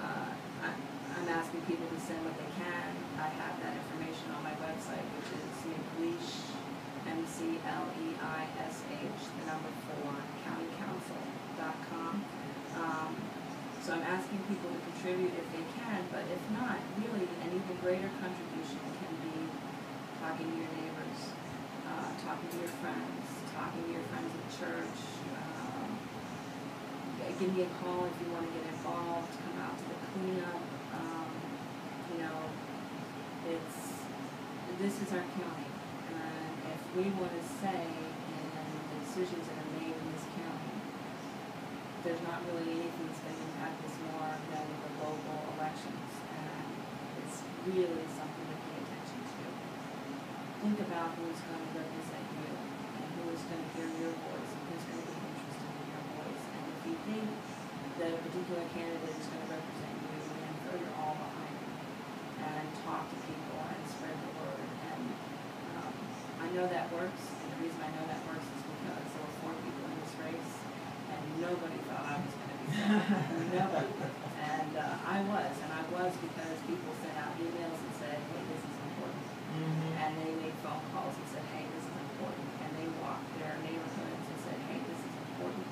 S4: I'm asking people to send what they can. I have that information on my website, which is McLeish, McLeish, the number 4, countycouncil.com. So I'm asking people to contribute if they can, but if not, really an even greater contribution can be talking to your neighbors, talking to your friends, talking to your friends at church. Give me a call if you want to get involved, come out to the cleanup. You know, this is our county, and if we want to say in the decisions that are made in this county, there's not really anything that's going to impact us more than the local elections, and it's really something to pay attention to. Think about who's going to represent you, and who is going to hear your voice, and who's going to be interested in your voice. And if you think that a particular candidate is going to represent you, then throw your all behind it and talk to people and spread the word. And I know that works, and the reason I know that works is because there were 4 people in this race, and nobody thought I was going to be second. Nobody. And I was because people sent out emails and said, hey, this is important.
S3: Mm-hmm.
S4: And they made phone calls and said, hey, this is important. And they walked their neighborhoods and said, hey, this is important.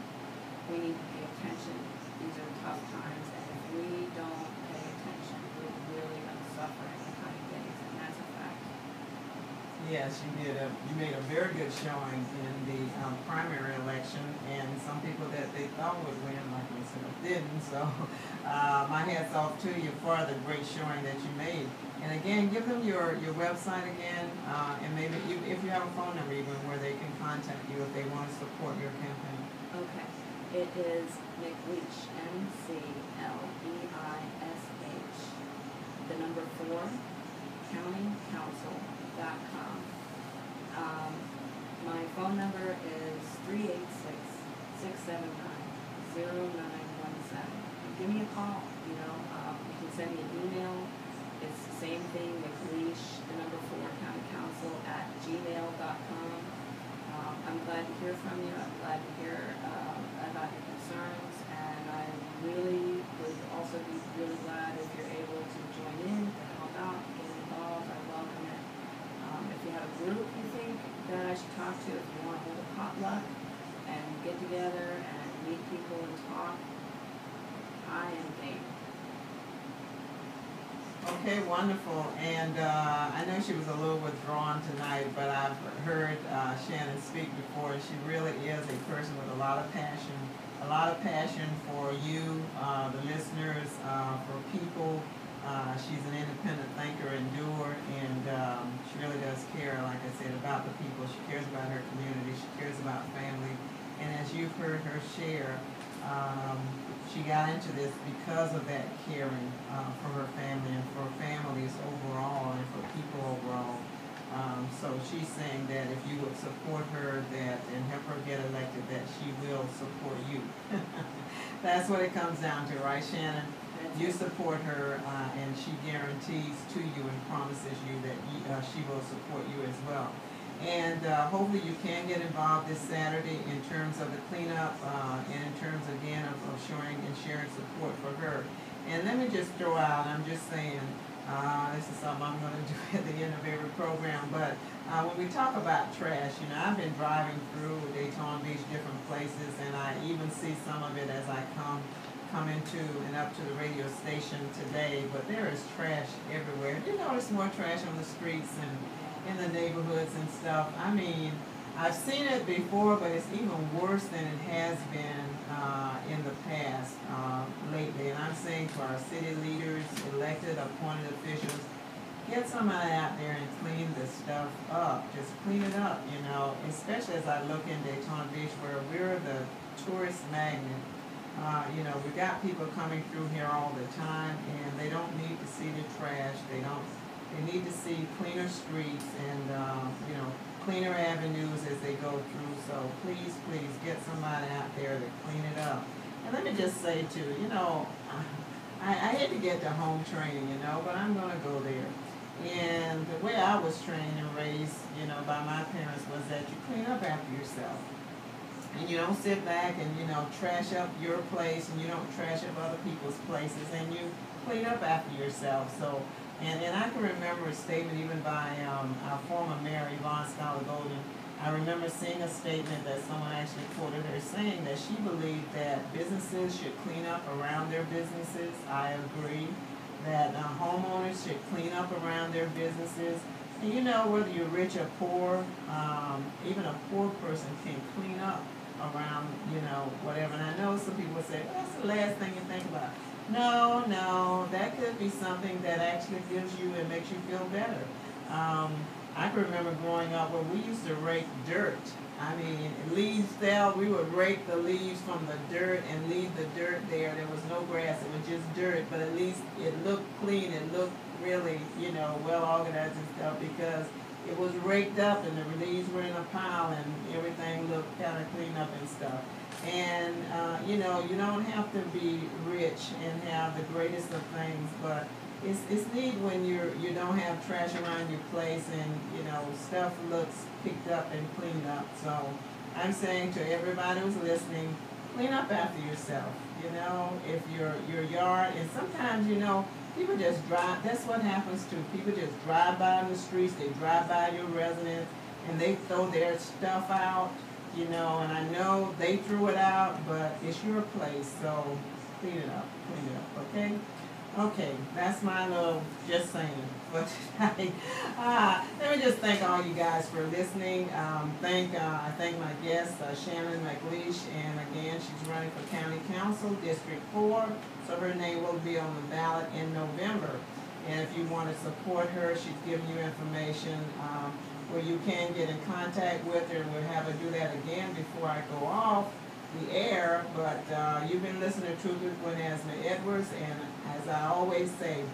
S4: We need to pay attention. These are tough times, and if we don't pay attention, we're really going to suffer in the coming days, and that's a fact.
S3: Yes, you did. You made a very good showing in the primary election, and some people that they thought would win, like myself, didn't. So my hats off to you for the great showing that you made. And again, give them your website again, and maybe if you have a phone number even where they can contact you if they want to support your campaign.
S4: Okay. It is McLeish, McLeish, the number 4, countycouncil.com. My phone number is 386-679-0917. Give me a call, you know, you can send me an email. It's the same thing, McLeish, the number 4, countycouncil@gmail.com. I'm glad to hear from you. I'm glad to hear about your concerns, and I really would also be really glad if you're able to join in, to help out, get involved. I welcome it. If you have a group you think that I should talk to, if you want to hold a potluck and get together and meet people and talk, I am game.
S3: Okay, wonderful. And I know she was a little withdrawn tonight, but I've heard Shannon speak before, and she really is a person with a lot of passion for you, the listeners, for people. She's an independent thinker and doer, and she really does care, like I said, about the people. She cares about her community. She cares about family. And you've heard her share, she got into this because of that caring for her family and for families overall and for people overall. So she's saying that if you would support her and help her get elected, that she will support you. That's what it comes down to, right, Shannon? You support her, and she guarantees to you and promises you that she will support you as well. And hopefully you can get involved this Saturday in terms of the cleanup and in terms, again, of showing and sharing support for her. And let me just throw out, I'm just saying, this is something I'm going to do at the end of every program, but when we talk about trash, you know, I've been driving through Daytona Beach, different places, and I even see some of it as I come into and up to the radio station today, but there is trash everywhere. You notice more trash on the streets and in the neighborhoods and stuff. I mean, I've seen it before, but it's even worse than it has been in the past lately. And I'm saying to our city leaders, elected, appointed officials, get somebody out there and clean this stuff up. Just clean it up, you know, especially as I look in Daytona Beach where we're the tourist magnet. You know, we got people coming through here all the time, and they don't need to see the trash. They need to see cleaner streets and, you know, cleaner avenues as they go through. So please, please get somebody out there to clean it up. And let me just say too, you know, I hate to get to home training, you know, but I'm going to go there. And the way I was trained and raised, you know, by my parents was that you clean up after yourself. And you don't sit back and, you know, trash up your place, and you don't trash up other people's places, and you clean up after yourself. So, and I can remember a statement even by our former mayor, Yvonne Scholar-Golden. I remember seeing a statement that someone actually quoted her saying that she believed that businesses should clean up around their businesses. I agree that homeowners should clean up around their businesses. And you know, whether you're rich or poor, even a poor person can clean up around, you know, whatever. And I know some people say, well, that's the last thing you think about. No, that could be something that actually gives you and makes you feel better. I can remember growing up where we used to rake dirt. I mean, leaves fell, we would rake the leaves from the dirt and leave the dirt there. There was no grass, it was just dirt, but at least it looked clean, it looked really, you know, well organized and stuff, because it was raked up and the leaves were in a pile and everything looked kind of clean up and stuff. And, you know, you don't have to be rich and have the greatest of things, but it's neat when you don't have trash around your place and, you know, stuff looks picked up and cleaned up. So I'm saying to everybody who's listening, clean up after yourself. You know, if your yard, and sometimes, you know, people just drive, that's what happens too. People just drive by in the streets, they drive by your residence, and they throw their stuff out, you know, and I know they threw it out, but it's your place, so clean it up, okay? Okay, that's my little just saying for tonight. Let me just thank all you guys for listening. I thank my guest, Shannon McLeish, and again, she's running for County Council, District 4, so her name will be on the ballot in November. And if you want to support her, she's giving you information where you can get in contact with her, and we'll have her do that again before I go off the air. But you've been listening to Truth with GwenAzama-Edwards, and as I always say,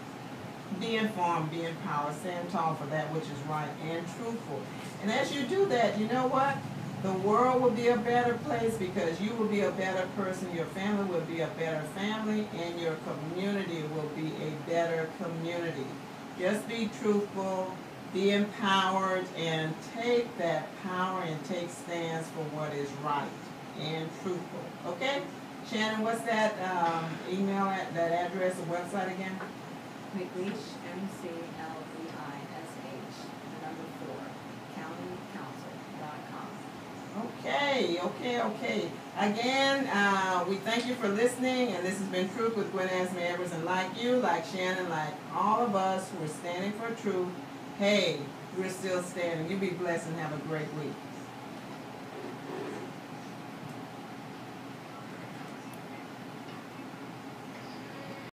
S3: be informed, be empowered, stand tall for that which is right and truthful. And as you do that, you know what? The world will be a better place, because you will be a better person, your family will be a better family, and your community will be a better community. Just be truthful, be empowered, and take that power and take stands for what is right and truthful. Okay? Shannon, what's that email, that address, or website again?
S4: McLeish, McLeish, the number 4, countycouncil.com.
S3: Okay. Again, we thank you for listening, and this has been Truth with GwenAzama-Edwards. And like you, like Shannon, like all of us who are standing for truth, hey, we're still standing. You be blessed and have a great week.